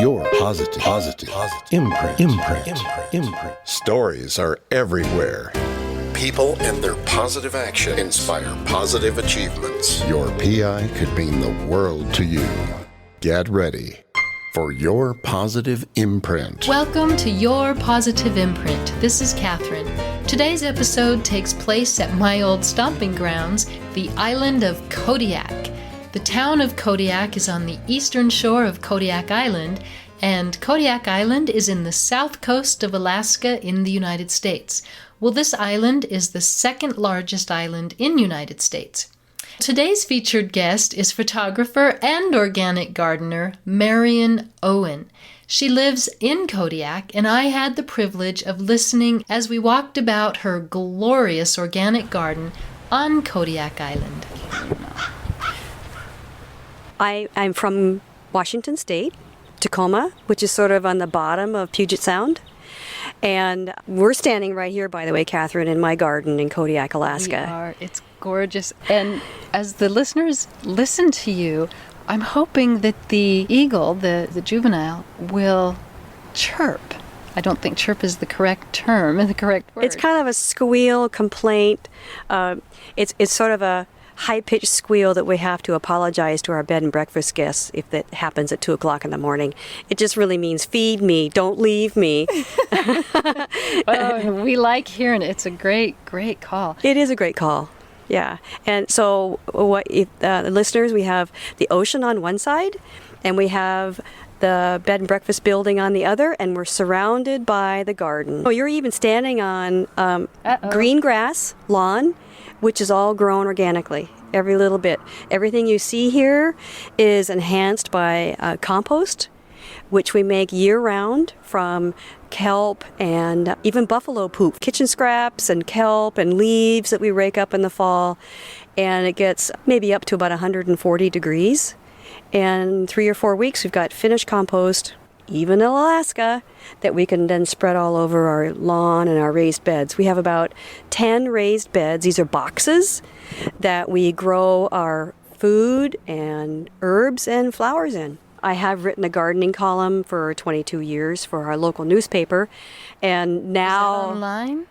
your positive imprint. Stories are everywhere. People and their positive action inspire positive achievements. Your PI could mean the world to you. Get ready for your positive imprint. Welcome to Your Positive Imprint. This is Catherine. Today's episode takes place at my old stomping grounds, the island of Kodiak. The town of Kodiak is on the eastern shore of Kodiak Island, and Kodiak Island is in the south coast of Alaska in the United States. Well, this island is the second largest island in the United States. Today's featured guest is photographer and organic gardener Marion Owen. She lives in Kodiak, and I had the privilege of listening as we walked about her glorious organic garden on Kodiak Island. I'm from Washington State, Tacoma, which is sort of on the bottom of Puget Sound. And we're standing right here, by the way, Catherine, in my garden in Kodiak, Alaska. We are. It's gorgeous. And as the listeners listen to you, I'm hoping that the eagle, the juvenile, will chirp. I don't think chirp is the correct term, the correct word. It's kind of a squeal, complaint. It's sort of a high-pitched squeal that we have to apologize to our bed and breakfast guests if that happens at 2 o'clock in the morning. It just really means feed me, don't leave me. Oh, we like hearing it. It's a great call. It is a great call. Yeah. And so the listeners, we have the ocean on one side, and we have the bed and breakfast building on the other, and we're surrounded by the garden. Oh, you're even standing on green grass lawn, which is all grown organically, every little bit. Everything you see here is enhanced by compost, which we make year-round from kelp and even buffalo poop, kitchen scraps and kelp and leaves that we rake up in the fall. And it gets maybe up to about 140 degrees. And 3 or 4 weeks, we've got finished compost, even in Alaska, that we can then spread all over our lawn and our raised beds. We have about 10 raised beds. These are boxes that we grow our food and herbs and flowers in. I have written a gardening column for 22 years for our local newspaper, and now... Is that online?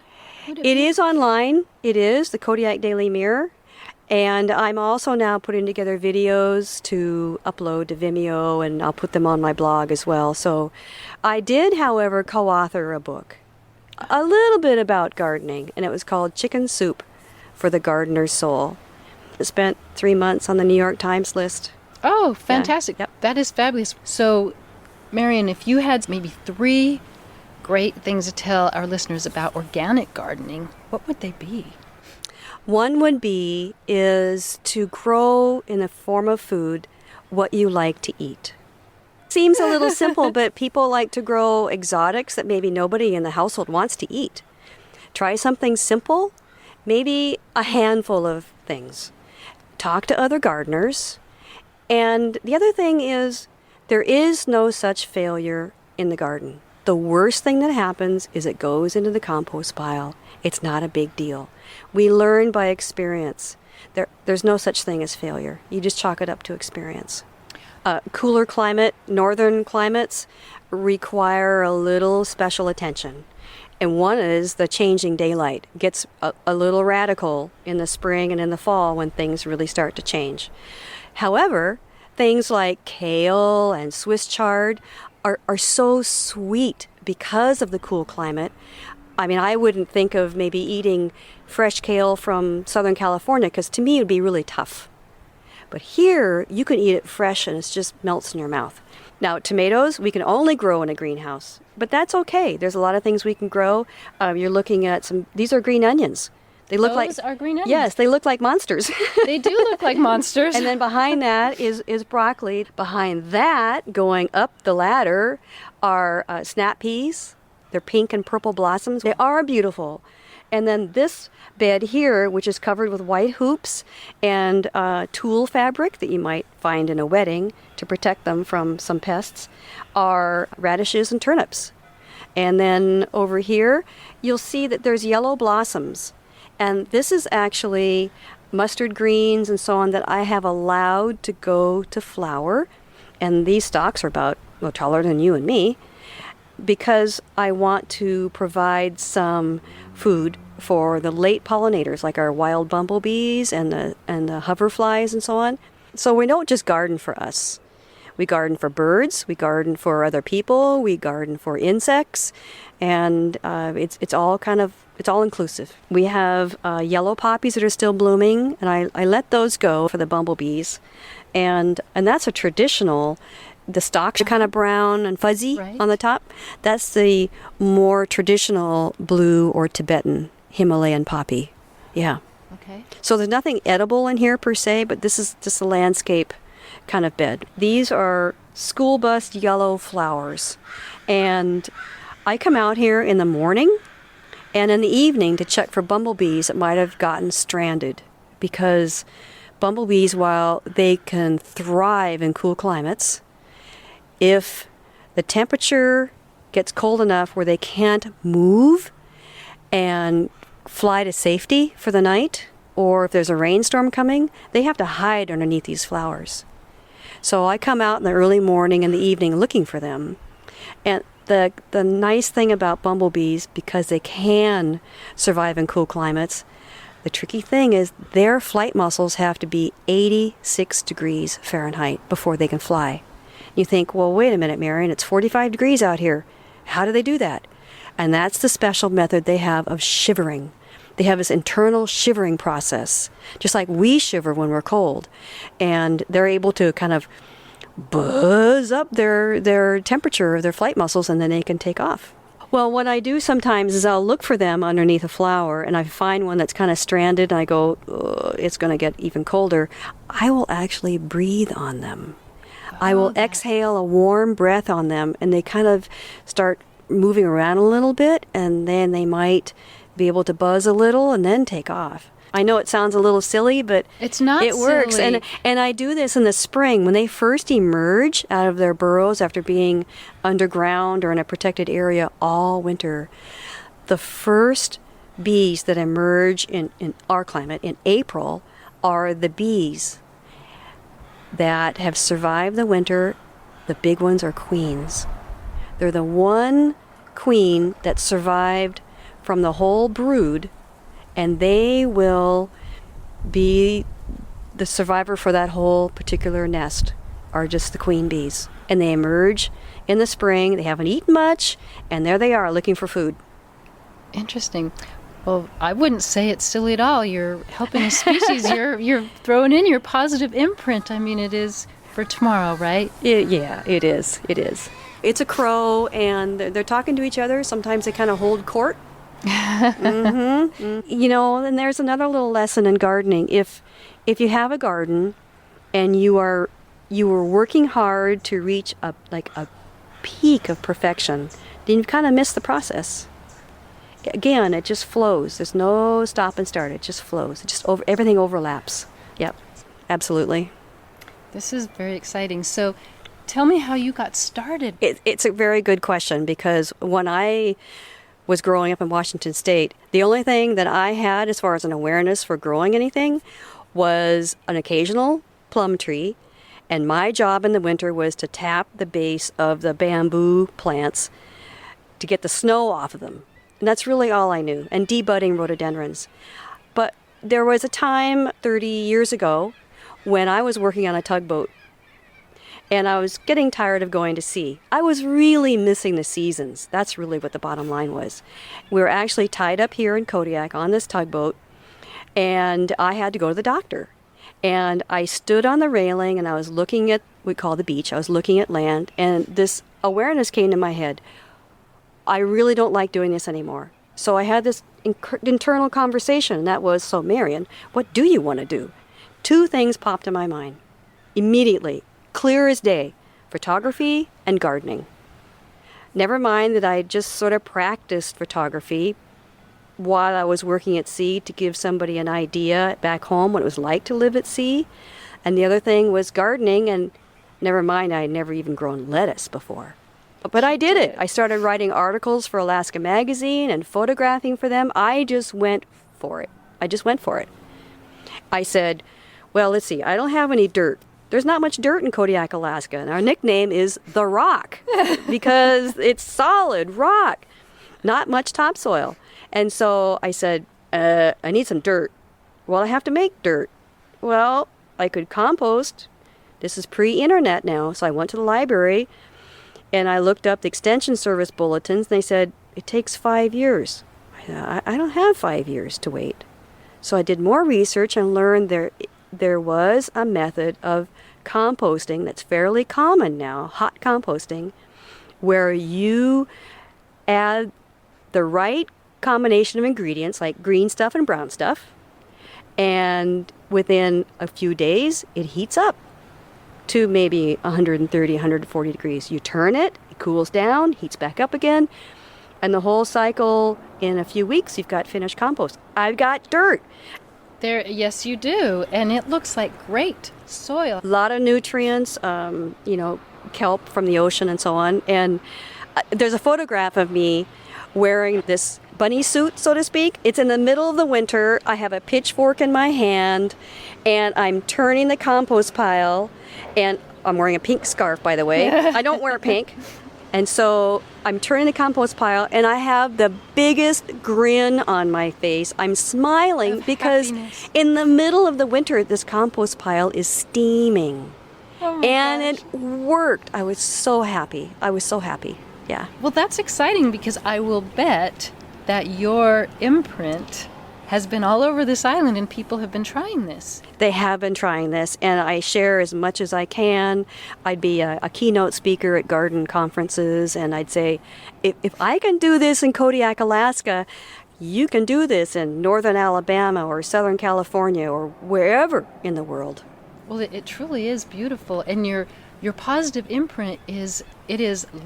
It is online. It is, the Kodiak Daily Mirror. And I'm also now putting together videos to upload to Vimeo, and I'll put them on my blog as well. So I did, however, co-author a book, a little bit about gardening, and it was called Chicken Soup for the Gardener's Soul. It spent 3 months on the New York Times list. Oh, fantastic. Yeah. Yep. That is fabulous. So, Marion, if you had maybe 3 great things to tell our listeners about organic gardening, what would they be? One would be is to grow in the form of food what you like to eat. Seems a little simple, but people like to grow exotics that maybe nobody in the household wants to eat. Try something simple, maybe a handful of things. Talk to other gardeners. And the other thing is, there is no such failure in the garden. The worst thing that happens is it goes into the compost pile. It's not a big deal. We learn by experience. There's no such thing as failure. You just chalk it up to experience. Cooler climate, northern climates require a little special attention. And one is the changing daylight. It gets a little radical in the spring and in the fall when things really start to change. However, things like kale and Swiss chard are so sweet because of the cool climate. I mean, I wouldn't think of maybe eating fresh kale from Southern California, because to me it would be really tough. But here, you can eat it fresh and it just melts in your mouth. Now, tomatoes, we can only grow in a greenhouse, but that's okay. There's a lot of things we can grow. You're looking at these are green onions. They look Those are green onions? Yes, they look like monsters. They do look like monsters. And then behind that is broccoli. Behind that, going up the ladder, are snap peas. They're pink and purple blossoms. They are beautiful. And then this bed here, which is covered with white hoops and tulle fabric that you might find in a wedding to protect them from some pests, are radishes and turnips. And then over here, you'll see that there's yellow blossoms. And this is actually mustard greens and so on that I have allowed to go to flower. And these stalks are about well, taller than you and me, because I want to provide some food for the late pollinators, like our wild bumblebees and the hoverflies and so on. So we don't just garden for us. We garden for birds, we garden for other people, we garden for insects, and it's all inclusive. We have yellow poppies that are still blooming, and I let those go for the bumblebees, and that's a traditional. The stalks are kind of brown and fuzzy on the top. That's the more traditional blue or Tibetan Himalayan poppy. Yeah. Okay. So there's nothing edible in here per se, but this is just a landscape kind of bed. These are school bus yellow flowers. And I come out here in the morning and in the evening to check for bumblebees that might have gotten stranded, because bumblebees, while they can thrive in cool climates, if the temperature gets cold enough where they can't move and fly to safety for the night, or if there's a rainstorm coming, they have to hide underneath these flowers. So I come out in the early morning and the evening looking for them. And the nice thing about bumblebees, because they can survive in cool climates, the tricky thing is their flight muscles have to be 86 degrees Fahrenheit before they can fly. You think, well, wait a minute, Marion, it's 45 degrees out here. How do they do that? And that's the special method they have of shivering. They have this internal shivering process, just like we shiver when we're cold. And they're able to kind of buzz up their temperature of their flight muscles, and then they can take off. Well, what I do sometimes is I'll look for them underneath a flower, and I find one that's kind of stranded, and I go, it's going to get even colder. I will actually breathe on them. I will exhale a warm breath on them, and they kind of start moving around a little bit, and then they might be able to buzz a little and then take off. I know it sounds a little silly, but it's not it works. silly. And I do this in the spring when they first emerge out of their burrows after being underground or in a protected area all winter. The first bees that emerge in our climate in April are the bees that have survived the winter. The big ones are queens. They're the one queen that survived from the whole brood, and they will be the survivor for that whole particular nest, are just the queen bees. And they emerge in the spring. They haven't eaten much, and there they are looking for food. Interesting. Well, I wouldn't say it's silly at all. You're helping a species. You're throwing in your positive imprint. I mean, it is for tomorrow, right? Yeah, it is. It is. It's a crow, and they're talking to each other. Sometimes they kind of hold court. You know, and there's another little lesson in gardening. If you have a garden and you were working hard to reach a peak of perfection, then you've kind of missed the process. Again, it just flows. There's no stop and start. It just flows. Everything overlaps. Yep, absolutely. This is very exciting. So tell me how you got started. It's a very good question, because when I was growing up in Washington State, the only thing that I had as far as an awareness for growing anything was an occasional plum tree, and my job in the winter was to tap the base of the bamboo plants to get the snow off of them. And that's really all I knew, and debudding rhododendrons. But there was a time 30 years ago when I was working on a tugboat, and I was getting tired of going to sea. I was really missing the seasons. That's really what the bottom line was. We were actually tied up here in Kodiak on this tugboat, and I had to go to the doctor. And I stood on the railing, and I was looking at, we call the beach, I was looking at land, and this awareness came to my head. I really don't like doing this anymore. So I had this internal conversation, and that was, so Marion, what do you want to do? Two things popped in my mind immediately, clear as day: photography and gardening. Never mind that I just sort of practiced photography while I was working at sea to give somebody an idea back home what it was like to live at sea. And the other thing was gardening, and never mind, I had never even grown lettuce before. But I did it. I started writing articles for Alaska Magazine and photographing for them. I just went for it. I said, well, let's see, I don't have any dirt There's not much dirt in Kodiak, Alaska. And our nickname is The Rock because it's solid rock, not much topsoil. And so I said, I need some dirt. Well, I have to make dirt. Well, I could compost. This is pre-internet now. So I went to the library and I looked up the Extension Service bulletins. And they said, it takes 5 years. I don't have 5 years to wait. So I did more research and learned there was a method of composting that's fairly common now, hot composting, where you add the right combination of ingredients like green stuff and brown stuff, and within a few days it heats up to maybe 130, 140 degrees. You turn it, it cools down, heats back up again, and the whole cycle in a few weeks you've got finished compost. I've got dirt. There, yes, you do, and it looks like great soil. A lot of nutrients, kelp from the ocean and so on. And there's a photograph of me wearing this bunny suit, so to speak. It's in the middle of the winter. I have a pitchfork in my hand, and I'm turning the compost pile. And I'm wearing a pink scarf, by the way. I don't wear pink. And so I'm turning the compost pile, and I have the biggest grin on my face. I'm smiling because in the middle of the winter, this compost pile is steaming. Oh my and gosh. It worked. I was so happy. Yeah. Well, that's exciting because I will bet that your imprint has been all over this island and people have been trying this. They have been trying this, and I share as much as I can. I'd be a keynote speaker at garden conferences, and I'd say, if I can do this in Kodiak, Alaska, you can do this in northern Alabama or southern California or wherever in the world. Well, it truly is beautiful, and your positive imprint is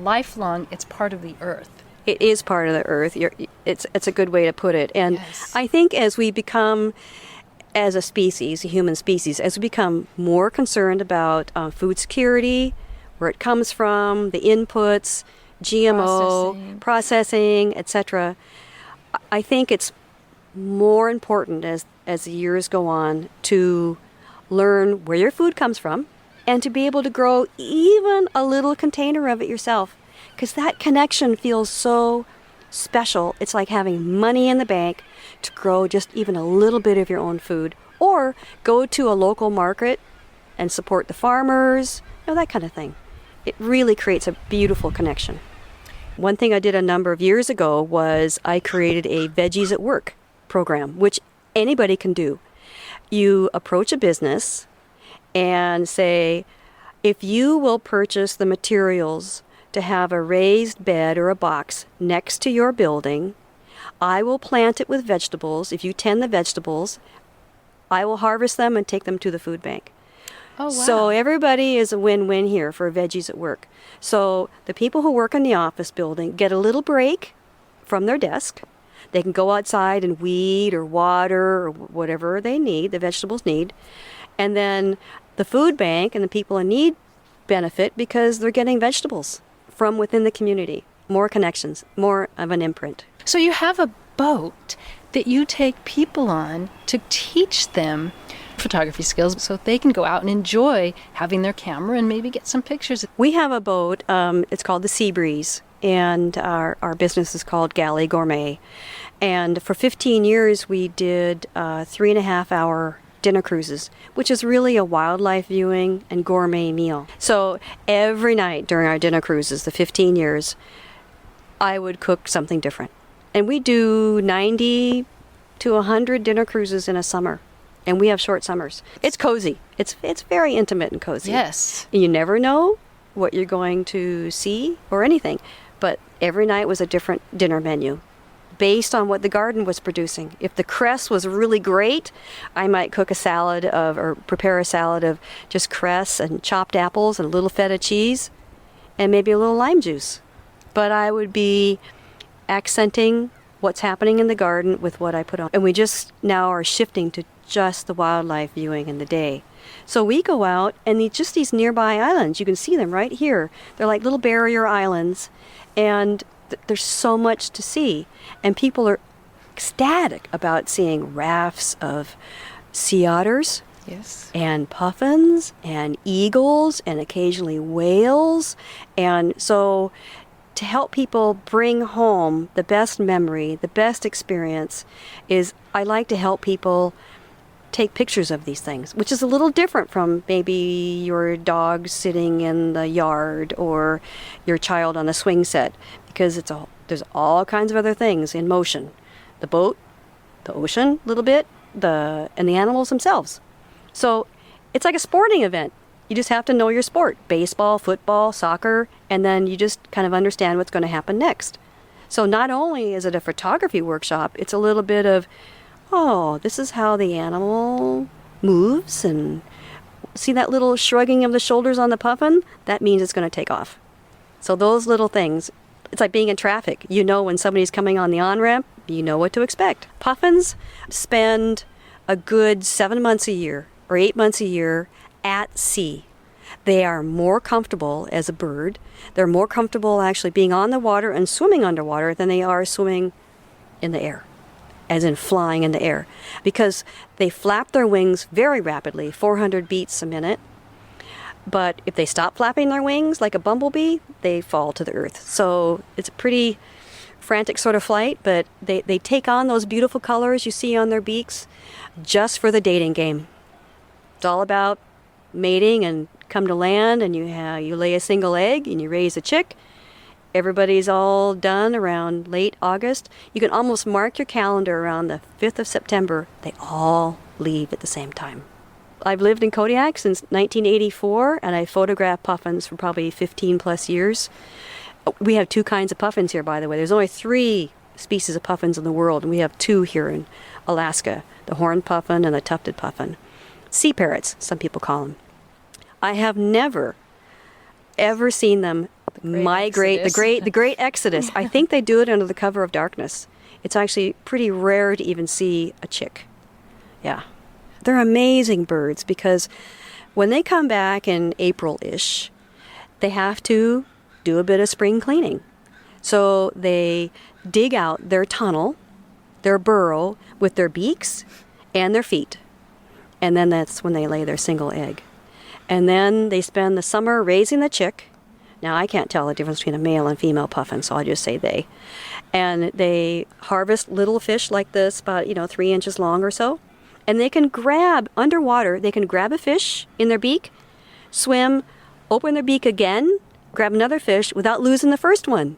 lifelong. It's part of the earth. It is part of the earth. It's a good way to put it. And Yes. I think as we become, as a species, a human species, as we become more concerned about food security, where it comes from, the inputs, GMO, processing, etc., I think it's more important as the years go on to learn where your food comes from and to be able to grow even a little container of it yourself. Because that connection feels so special. It's like having money in the bank to grow just even a little bit of your own food. Or go to a local market and support the farmers, that kind of thing. It really creates a beautiful connection. One thing I did a number of years ago was I created a Veggies at Work program, which anybody can do. You approach a business and say, if you will purchase the materials to have a raised bed or a box next to your building, I will plant it with vegetables. If you tend the vegetables, I will harvest them and take them to the food bank. Oh, wow. So everybody is a win-win here for Veggies at Work. So the people who work in the office building get a little break from their desk. They can go outside and weed or water or whatever they need, the vegetables need. And then the food bank and the people in need benefit because they're getting vegetables from within the community. More connections, more of an imprint. So you have a boat that you take people on to teach them photography skills so they can go out and enjoy having their camera and maybe get some pictures. We have a boat, it's called the Sea Breeze, and our business is called Galley Gourmet. And for 15 years we did 3.5-hour dinner cruises, which is really a wildlife viewing and gourmet meal. So every night during our dinner cruises, the 15 years, I would cook something different. And we do 90 to 100 dinner cruises in a summer. And we have short summers. It's cozy. It's very intimate and cozy. Yes. And you never know what you're going to see or anything. But every night was a different dinner menu based on what the garden was producing. If the cress was really great, I might cook a salad or prepare a salad of just cress and chopped apples and a little feta cheese and maybe a little lime juice. But I would be accenting what's happening in the garden with what I put on. And we just now are shifting to just the wildlife viewing in the day. So we go out and these nearby islands, you can see them right here. They're like little barrier islands, and there's so much to see. And people are ecstatic about seeing rafts of sea otters. Yes. and puffins and eagles and occasionally whales. And so to help people bring home the best memory, the best experience, is I like to help people take pictures of these things, which is a little different from maybe your dog sitting in the yard or your child on a swing set, because there's all kinds of other things in motion. The boat, the ocean a little bit, and the animals themselves. So it's like a sporting event. You just have to know your sport, baseball, football, soccer, and then you just kind of understand what's going to happen next. So not only is it a photography workshop, it's a little bit of, oh, this is how the animal moves, and see that little shrugging of the shoulders on the puffin? That means it's going to take off. So those little things, it's like being in traffic. You know when somebody's coming on the on-ramp, you know what to expect. Puffins spend a good 7 months a year or 8 months a year at sea. They are more comfortable as a bird. They're more comfortable actually being on the water and swimming underwater than they are swimming in the air, as in flying in the air, because they flap their wings very rapidly, 400 beats a minute. But if they stop flapping their wings like a bumblebee, they fall to the earth. So it's a pretty frantic sort of flight, but they take on those beautiful colors you see on their beaks just for the dating game. It's all about mating and come to land, and you lay a single egg and you raise a chick. Everybody's all done around late August. You can almost mark your calendar around the 5th of September. They all leave at the same time. I've lived in Kodiak since 1984, and I photographed puffins for probably 15 plus years. We have 2 kinds of puffins here, by the way. There's only 3 species of puffins in the world, and we have 2 here in Alaska, the horned puffin and the tufted puffin. Sea parrots, some people call them. I have never, ever seen them migrate, the great exodus. I think they do it under the cover of darkness. It's actually pretty rare to even see a chick. Yeah. They're amazing birds because when they come back in April-ish, they have to do a bit of spring cleaning. So they dig out their tunnel, their burrow, with their beaks and their feet. And then that's when they lay their single egg. And then they spend the summer raising the chick. Now, I can't tell the difference between a male and female puffin, so I'll just say they. And they harvest little fish like this, about 3 inches long or so. And they can grab, underwater, they can grab a fish in their beak, swim, open their beak again, grab another fish without losing the first one.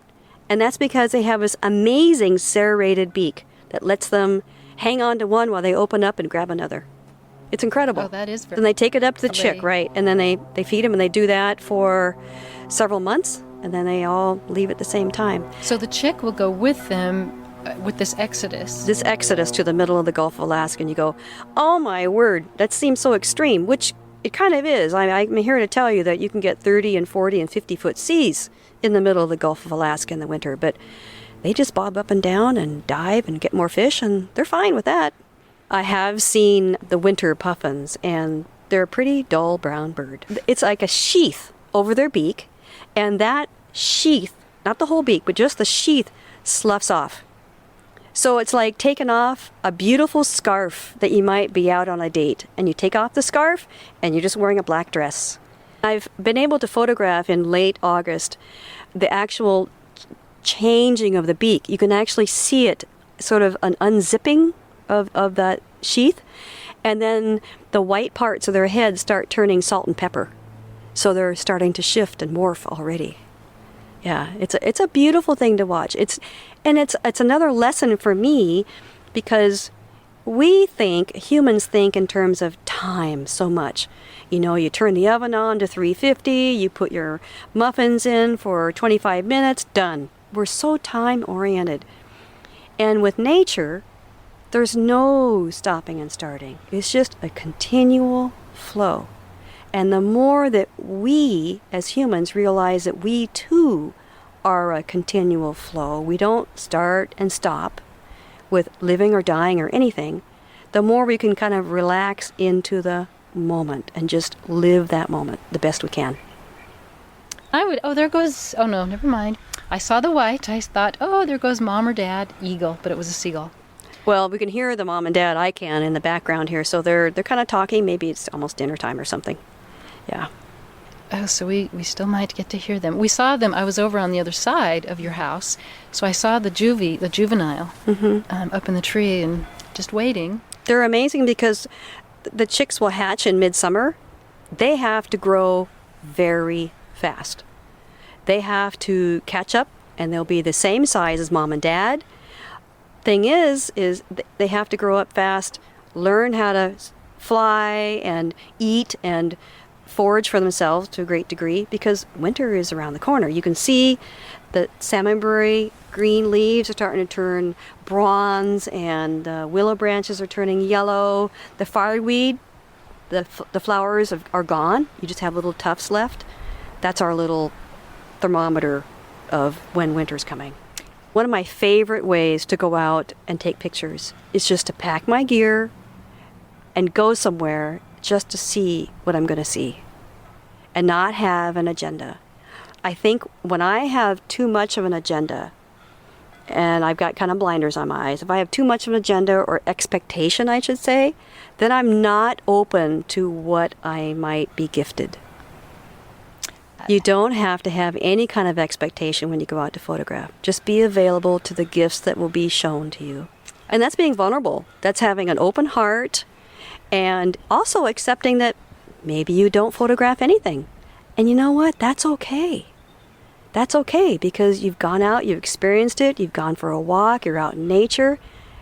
And that's because they have this amazing serrated beak that lets them hang on to one while they open up and grab another. It's incredible. Oh, that is very... Then they take it up to the chick, right? And then they feed them, and they do that for several months, and then they all leave at the same time. So the chick will go with them with this exodus. This exodus to the middle of the Gulf of Alaska, and you go, oh my word, that seems so extreme, which it kind of is. I'm here to tell you that you can get 30 and 40 and 50-foot seas in the middle of the Gulf of Alaska in the winter, but they just bob up and down and dive and get more fish, and they're fine with that. I have seen the winter puffins, and they're a pretty dull brown bird. It's like a sheath over their beak, and that sheath, not the whole beak, but just the sheath, sloughs off. So it's like taking off a beautiful scarf that you might be out on a date, and you take off the scarf, and you're just wearing a black dress. I've been able to photograph in late August the actual changing of the beak. You can actually see it, sort of an unzipping of that sheath, and then the white parts of their head start turning salt and pepper. So they're starting to shift and morph already. Yeah, it's a beautiful thing to watch. It's another lesson for me, because humans think in terms of time so much. You turn the oven on to 350, you put your muffins in for 25 minutes, done. We're so time oriented. And with nature, there's no stopping and starting. It's just a continual flow. And the more that we, as humans, realize that we too are a continual flow, we don't start and stop with living or dying or anything, the more we can kind of relax into the moment and just live that moment the best we can. Oh no, never mind. I saw the white. I thought, oh, there goes mom or dad, eagle, but it was a seagull. Well, we can hear the mom and dad. I can in the background here, so they're kind of talking. Maybe it's almost dinner time or something. Yeah. Oh, so we still might get to hear them. We saw them. I was over on the other side of your house, so I saw the juvenile up in the tree and just waiting. They're amazing because the chicks will hatch in midsummer. They have to grow very fast. They have to catch up, and they'll be the same size as mom and dad. Thing is they have to grow up fast, learn how to fly and eat and forage for themselves to a great degree, because winter is around the corner. You can see the salmonberry green leaves are starting to turn bronze, and willow branches are turning yellow. The fireweed, the flowers are gone. You just have little tufts left. That's our little thermometer of when winter's coming. One of my favorite ways to go out and take pictures is just to pack my gear and go somewhere just to see what I'm going to see and not have an agenda. I think when I have too much of an agenda, and I've got kind of blinders on my eyes, if I have too much of an agenda or expectation, I should say, then I'm not open to what I might be gifted. You don't have to have any kind of expectation when you go out to photograph. Just be available to the gifts that will be shown to you. And that's being vulnerable. That's having an open heart and also accepting that maybe you don't photograph anything. And you know what? That's okay. That's okay, because you've gone out, you've experienced it, you've gone for a walk, you're out in nature.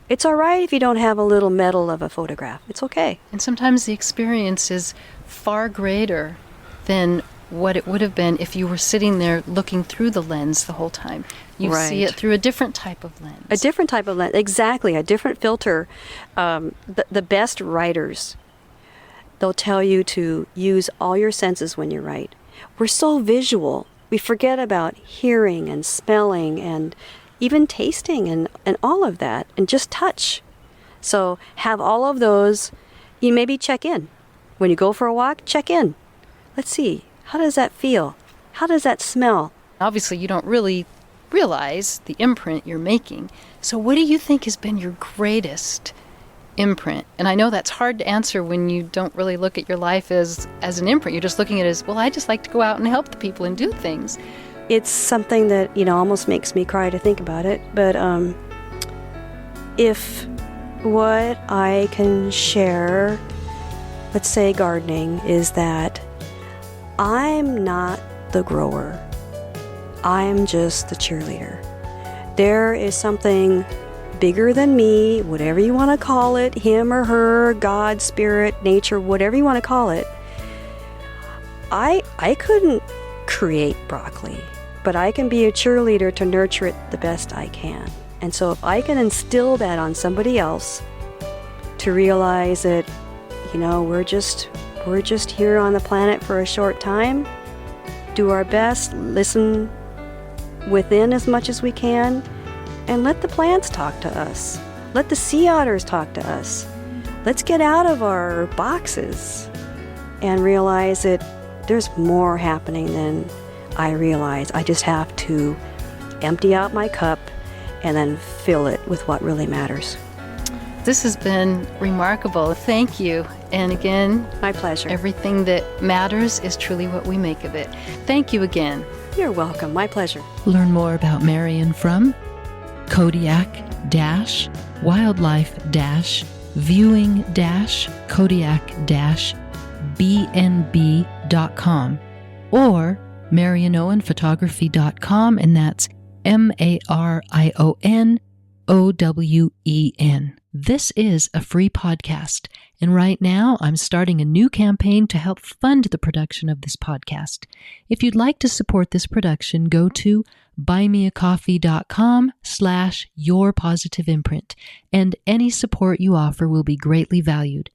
It's all right if you don't have a little medal of a photograph. It's okay. And sometimes the experience is far greater than what it would have been if you were sitting there looking through the lens the whole time. You see it through a different type of lens. A different type of lens, exactly, a different filter. The best writers, they'll tell you to use all your senses when you write. We're so visual. We forget about hearing and smelling and even tasting and all of that, and just touch. So have all of those. You maybe check in. When you go for a walk, check in. Let's see. How does that feel? How does that smell? Obviously, you don't really realize the imprint you're making. So what do you think has been your greatest imprint? And I know that's hard to answer when you don't really look at your life as an imprint. You're just looking at it as, well, I just like to go out and help the people and do things. It's something that, almost makes me cry to think about it. But if what I can share, let's say gardening, is that I'm not the grower. I'm just the cheerleader. There is something bigger than me, whatever you want to call it, him or her, God, spirit, nature, whatever you want to call it. I couldn't create broccoli, but I can be a cheerleader to nurture it the best I can. And so if I can instill that on somebody else to realize that, we're just here on the planet for a short time, do our best, listen within as much as we can, and let the plants talk to us. Let the sea otters talk to us. Let's get out of our boxes and realize that there's more happening than I realize. I just have to empty out my cup and then fill it with what really matters. This has been remarkable. Thank you. And again, my pleasure. Everything that matters is truly what we make of it. Thank you again. You're welcome. My pleasure. Learn more about Marion from Kodiak-wildlife-viewing-Kodiak-bnb.com or marionowenphotography.com, and that's MarionOwen. This is a free podcast, and right now I'm starting a new campaign to help fund the production of this podcast. If you'd like to support this production, go to buymeacoffee.com/yourpositiveimprint, and any support you offer will be greatly valued.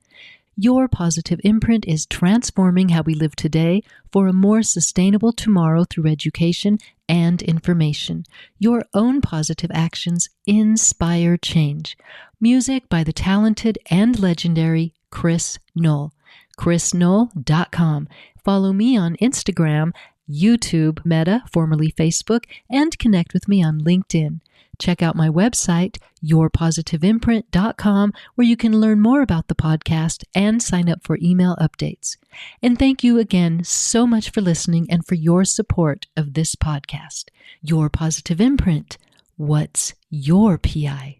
Your Positive Imprint is transforming how we live today for a more sustainable tomorrow through education and information. Your own positive actions inspire change. Music by the talented and legendary Chris Knoll. ChrisKnoll.com. Follow me on Instagram, YouTube, Meta, formerly Facebook, and connect with me on LinkedIn. Check out my website, yourpositiveimprint.com, where you can learn more about the podcast and sign up for email updates. And thank you again so much for listening and for your support of this podcast. Your Positive Imprint. What's your PI?